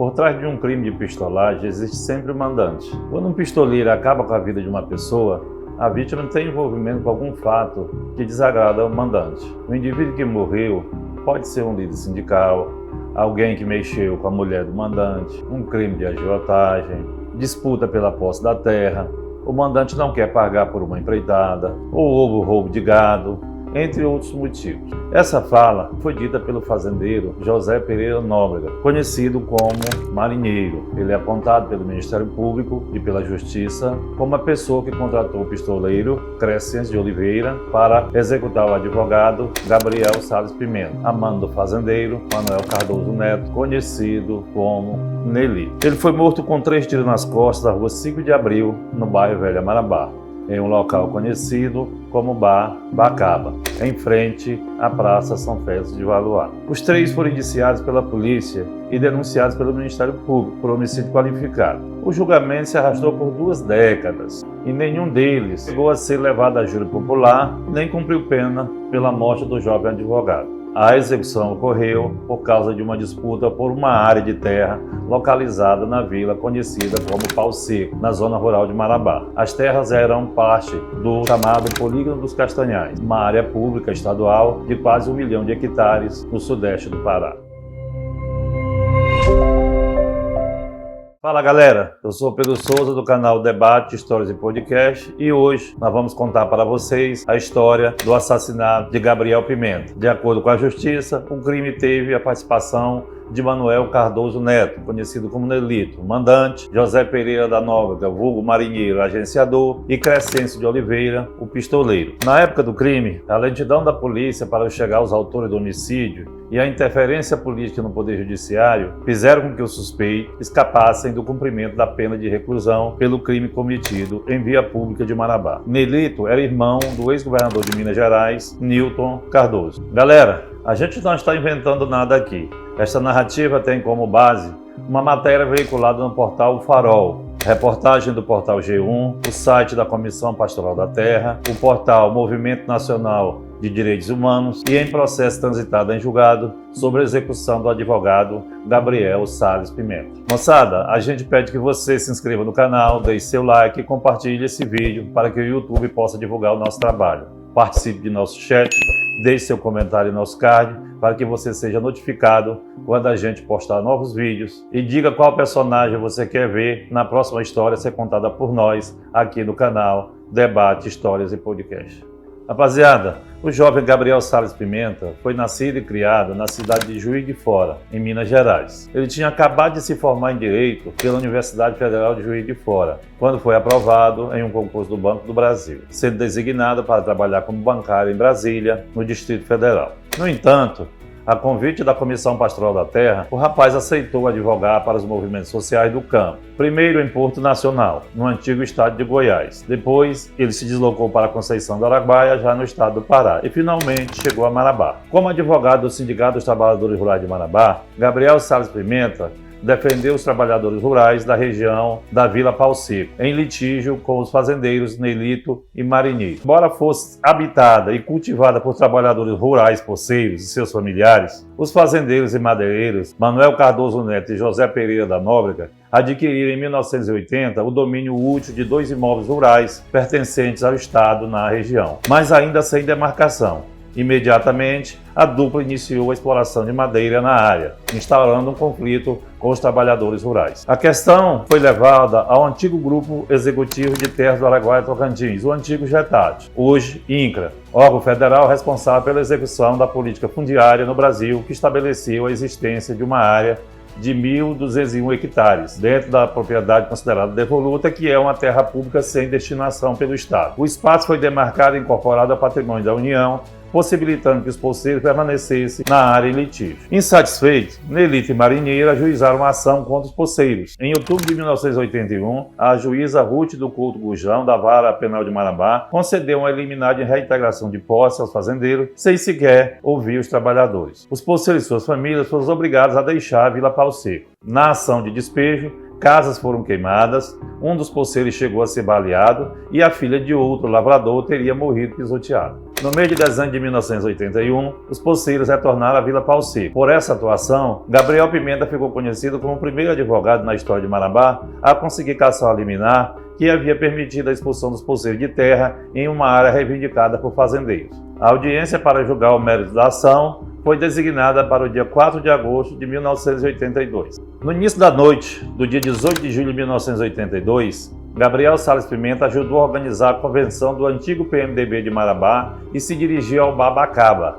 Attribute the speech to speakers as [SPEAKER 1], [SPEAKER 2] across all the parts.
[SPEAKER 1] Por trás de um crime de pistolagem existe sempre um mandante. Quando um pistoleiro acaba com a vida de uma pessoa, a vítima não tem envolvimento com algum fato que desagrada ao mandante. O indivíduo que morreu pode ser um líder sindical, alguém que mexeu com a mulher do mandante, um crime de agiotagem, disputa pela posse da terra, o mandante não quer pagar por uma empreitada, ou houve roubo de gado, entre outros motivos. Essa fala foi dita pelo fazendeiro José Pereira Nóbrega, conhecido como Marinheiro. Ele é apontado pelo Ministério Público e pela Justiça como a pessoa que contratou o pistoleiro Crescêncio de Oliveira para executar o advogado Gabriel Salles Pimenta, a mando do fazendeiro Manuel Cardoso Neto, conhecido como Nelly. Ele foi morto com 3 tiros nas costas na rua 5 de Abril, no bairro Velha Marabá, em um local conhecido como Bar Bacaba, em frente à Praça São Félix de Valois. Os 3 foram indiciados pela polícia e denunciados pelo Ministério Público por homicídio qualificado. O julgamento se arrastou por 2 décadas e nenhum deles chegou a ser levado a júri popular nem cumpriu pena pela morte do jovem advogado. A execução ocorreu por causa de uma disputa por uma área de terra localizada na vila conhecida como Pau Seco, na zona rural de Marabá. As terras eram parte do chamado Polígono dos Castanhais, uma área pública estadual de quase 1 milhão de hectares no sudeste do Pará. Fala galera, eu sou Pedro Souza do canal Debate, Histórias e Podcast e hoje nós vamos contar para vocês a história do assassinato de Gabriel Pimenta. De acordo com a Justiça, o crime teve a participação de Manuel Cardoso Neto, conhecido como Nelito, mandante, José Pereira da Nóbrega, vulgo Marinheiro, agenciador, e Crescêncio de Oliveira, o pistoleiro. Na época do crime, a lentidão da polícia para chegar aos autores do homicídio e a interferência política no Poder Judiciário fizeram com que os suspeitos escapassem do cumprimento da pena de reclusão pelo crime cometido em via pública de Marabá. Nelito era irmão do ex-governador de Minas Gerais, Nilton Cardoso. Galera, a gente não está inventando nada aqui. Esta narrativa tem como base uma matéria veiculada no portal O Farol, reportagem do portal G1, o site da Comissão Pastoral da Terra, o portal Movimento Nacional de Direitos Humanos e em processo transitado em julgado sobre a execução do advogado Gabriel Salles Pimenta. Moçada, a gente pede que você se inscreva no canal, deixe seu like e compartilhe esse vídeo para que o YouTube possa divulgar o nosso trabalho. Participe de nosso chat, deixe seu comentário em nosso card para que você seja notificado quando a gente postar novos vídeos e diga qual personagem você quer ver na próxima história ser contada por nós aqui no canal Debate, Histórias e Podcast. Rapaziada, o jovem Gabriel Salles Pimenta foi nascido e criado na cidade de Juiz de Fora, em Minas Gerais. Ele tinha acabado de se formar em Direito pela Universidade Federal de Juiz de Fora, quando foi aprovado em um concurso do Banco do Brasil, sendo designado para trabalhar como bancário em Brasília, no Distrito Federal. No entanto, a convite da Comissão Pastoral da Terra, o rapaz aceitou advogar para os movimentos sociais do campo. Primeiro em Porto Nacional, no antigo estado de Goiás. Depois, ele se deslocou para Conceição do Araguaia, já no estado do Pará. E finalmente chegou a Marabá. Como advogado do Sindicato dos Trabalhadores Rurais de Marabá, Gabriel Salles Pimenta defendeu os trabalhadores rurais da região da Vila Pau Seco, em litígio com os fazendeiros Nelito e Marinheiro. Embora fosse habitada e cultivada por trabalhadores rurais poceiros e seus familiares, os fazendeiros e madeireiros Manuel Cardoso Neto e José Pereira da Nóbrega adquiriram em 1980 o domínio útil de 2 imóveis rurais pertencentes ao Estado na região, mas ainda sem demarcação. Imediatamente, a dupla iniciou a exploração de madeira na área, instaurando um conflito com os trabalhadores rurais. A questão foi levada ao antigo Grupo Executivo de Terras do Araguaia Tocantins, o antigo GETAT, hoje INCRA, órgão federal responsável pela execução da política fundiária no Brasil, que estabeleceu a existência de uma área de 1.201 hectares, dentro da propriedade considerada devoluta, que é uma terra pública sem destinação pelo Estado. O espaço foi demarcado e incorporado ao patrimônio da União, possibilitando que os poceiros permanecessem na área em litígio. Insatisfeitos, Nelito e Marinheiro ajuizaram uma ação contra os poceiros. Em outubro de 1981, a juíza Ruth do Couto Gurjão, da Vara Penal de Marabá, concedeu uma liminar de reintegração de posse aos fazendeiros, sem sequer ouvir os trabalhadores. Os poceiros e suas famílias foram obrigados a deixar a Vila Pau Seco. Na ação de despejo, casas foram queimadas, um dos poceiros chegou a ser baleado e a filha de outro lavrador teria morrido pisoteado. No mês de dezembro de 1981, os poceiros retornaram à Vila Pauci. Por essa atuação, Gabriel Pimenta ficou conhecido como o primeiro advogado na história de Marabá a conseguir caçar a liminar que havia permitido a expulsão dos poceiros de terra em uma área reivindicada por fazendeiros. A audiência para julgar o mérito da ação foi designada para o dia 4 de agosto de 1982. No início da noite do dia 18 de julho de 1982, Gabriel Salles Pimenta ajudou a organizar a convenção do antigo PMDB de Marabá e se dirigiu ao Babacaba.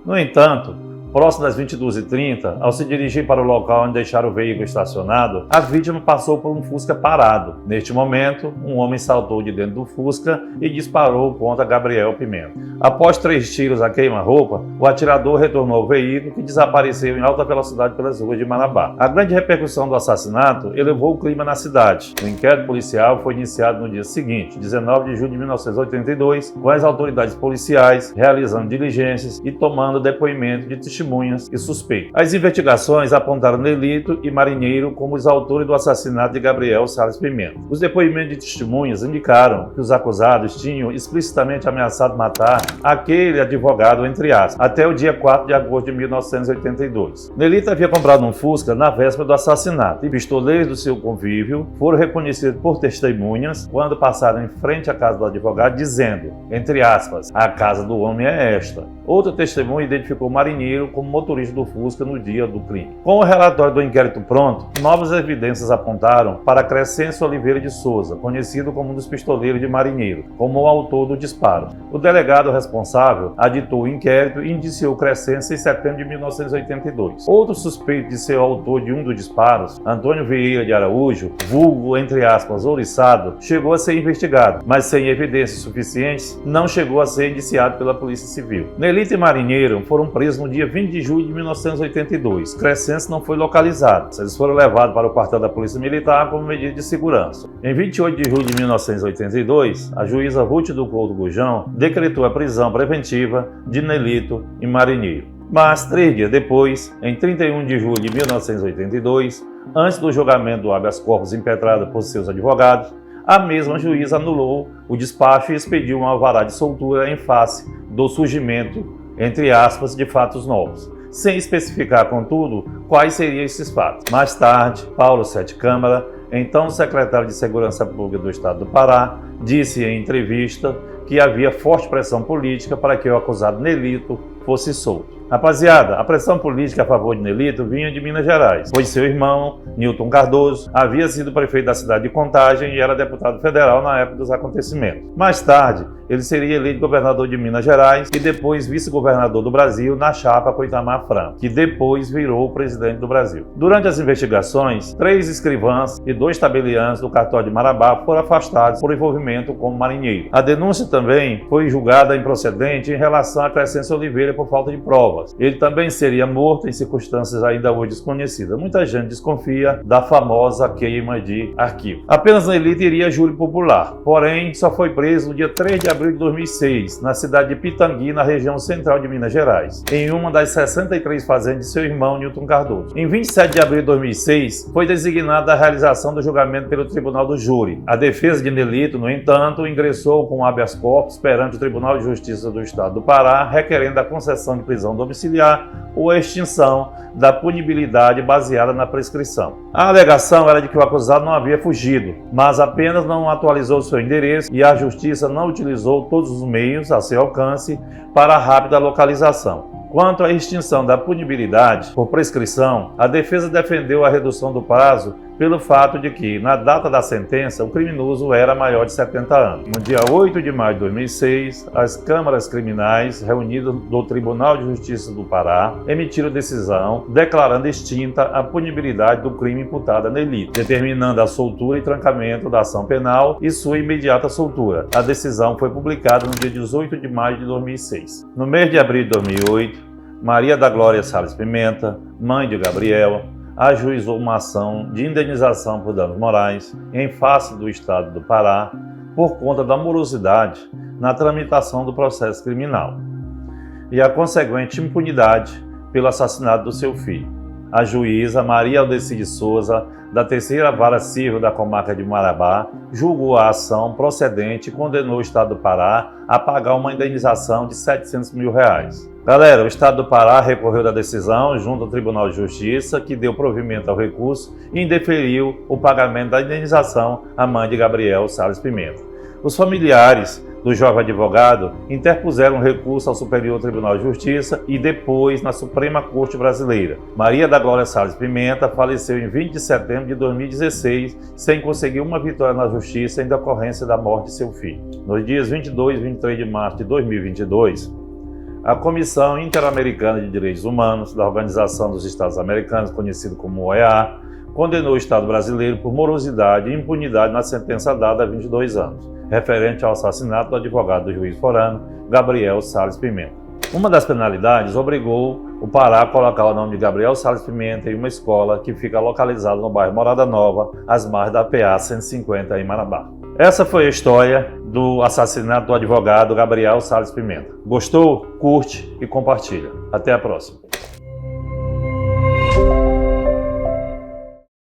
[SPEAKER 1] No entanto, próximo das 22h30, ao se dirigir para o local onde deixaram o veículo estacionado, a vítima passou por um Fusca parado. Neste momento, um homem saltou de dentro do Fusca e disparou contra Gabriel Pimenta. Após 3 tiros a queima-roupa, o atirador retornou ao veículo que desapareceu em alta velocidade pelas ruas de Marabá. A grande repercussão do assassinato elevou o clima na cidade. O inquérito policial foi iniciado no dia seguinte, 19 de julho de 1982, com as autoridades policiais realizando diligências e tomando depoimento de testemunhas e suspeitos. As investigações apontaram Nelito e Marinheiro como os autores do assassinato de Gabriel Salles Pimenta. Os depoimentos de testemunhas indicaram que os acusados tinham explicitamente ameaçado matar aquele advogado, entre aspas, até o dia 4 de agosto de 1982. Nelito havia comprado um Fusca na véspera do assassinato e pistoleiros do seu convívio foram reconhecidos por testemunhas quando passaram em frente à casa do advogado dizendo, entre aspas, a casa do homem é esta. Outra testemunha identificou Marinheiro como motorista do Fusca no dia do crime. Com o relatório do inquérito pronto, novas evidências apontaram para Crescêncio Oliveira de Souza, conhecido como um dos pistoleiros de Marinheiro, como o autor do disparo. O delegado responsável aditou o inquérito e indiciou Crescêncio em setembro de 1982. Outro suspeito de ser o autor de um dos disparos, Antônio Vieira de Araújo, vulgo, entre aspas, ouriçado, chegou a ser investigado, mas sem evidências suficientes, não chegou a ser indiciado pela Polícia Civil. Nelito e Marinheiro foram presos no dia 20 de julho de 1982. Crescêncio não foi localizado. Eles foram levados para o quartel da Polícia Militar como medida de segurança. Em 28 de julho de 1982, a juíza Ruth do Couto Gurjão decretou a prisão preventiva de Nelito e Marinheiro. Mas, 3 dias depois, em 31 de julho de 1982, antes do julgamento do habeas corpus impetrado por seus advogados, a mesma juíza anulou o despacho e expediu um alvará de soltura em face do surgimento, entre aspas, de fatos novos, sem especificar, contudo, quais seriam esses fatos. Mais tarde, Paulo Sete Câmara, então secretário de Segurança Pública do Estado do Pará, disse em entrevista que havia forte pressão política para que o acusado Nelito fosse solto. Rapaziada, a pressão política a favor de Nelito vinha de Minas Gerais, pois seu irmão, Newton Cardoso, havia sido prefeito da cidade de Contagem e era deputado federal na época dos acontecimentos. Mais tarde, ele seria eleito governador de Minas Gerais e depois vice-governador do Brasil na chapa com Itamar Franco, que depois virou o presidente do Brasil. Durante as investigações, 3 escrivãs e 2 tabeliães do cartório de Marabá foram afastados por envolvimento com Marinheiro. A denúncia também foi julgada improcedente em relação a Crescêncio Oliveira por falta de provas. Ele também seria morto em circunstâncias ainda hoje desconhecidas. Muita gente desconfia da famosa queima de arquivo. Apenas Nelito iria a júri popular, porém só foi preso no dia 3 de abril de 2006, na cidade de Pitangui, na região central de Minas Gerais, em uma das 63 fazendas de seu irmão Newton Cardoso. Em 27 de abril de 2006, foi designada a realização do julgamento pelo Tribunal do Júri. A defesa de Nelito, no entanto, ingressou com habeas corpus perante o Tribunal de Justiça do Estado do Pará, requerendo a concessão de prisão domiciliar ou a extinção da punibilidade baseada na prescrição. A alegação era de que o acusado não havia fugido, mas apenas não atualizou seu endereço e a Justiça não utilizou todos os meios a seu alcance para a rápida localização. Quanto à extinção da punibilidade por prescrição, a defesa defendeu a redução do prazo pelo fato de que, na data da sentença, o criminoso era maior de 70 anos. No dia 8 de maio de 2006, as câmaras criminais reunidas do Tribunal de Justiça do Pará emitiram decisão declarando extinta a punibilidade do crime imputado a Nelito, determinando a soltura e trancamento da ação penal e sua imediata soltura. A decisão foi publicada no dia 18 de maio de 2006. No mês de abril de 2008, Maria da Glória Salles Pimenta, mãe de Gabriel, ajuizou uma ação de indenização por danos morais em face do Estado do Pará por conta da morosidade na tramitação do processo criminal e a consequente impunidade pelo assassinato do seu filho. a juíza Maria Aldeci de Souza, da Terceira Vara Civil da Comarca de Marabá, julgou a ação procedente e condenou o Estado do Pará a pagar uma indenização de R$700 mil. Galera, o Estado do Pará recorreu da decisão junto ao Tribunal de Justiça, que deu provimento ao recurso e indeferiu o pagamento da indenização à mãe de Gabriel Salles Pimenta. Os familiares do jovem advogado interpuseram um recurso ao Superior Tribunal de Justiça e depois na Suprema Corte Brasileira. Maria da Glória Salles Pimenta faleceu em 20 de setembro de 2016 sem conseguir uma vitória na Justiça em decorrência da morte de seu filho. Nos dias 22 e 23 de março de 2022, a Comissão Interamericana de Direitos Humanos da Organização dos Estados Americanos, conhecido como OEA, condenou o Estado brasileiro por morosidade e impunidade na sentença dada há 22 anos, referente ao assassinato do advogado do juiz forano, Gabriel Salles Pimenta. Uma das penalidades obrigou o Pará a colocar o nome de Gabriel Salles Pimenta em uma escola que fica localizada no bairro Morada Nova, às margens da PA 150 em Marabá. Essa foi a história do assassinato do advogado Gabriel Salles Pimenta. Gostou? Curte e compartilha. Até a próxima.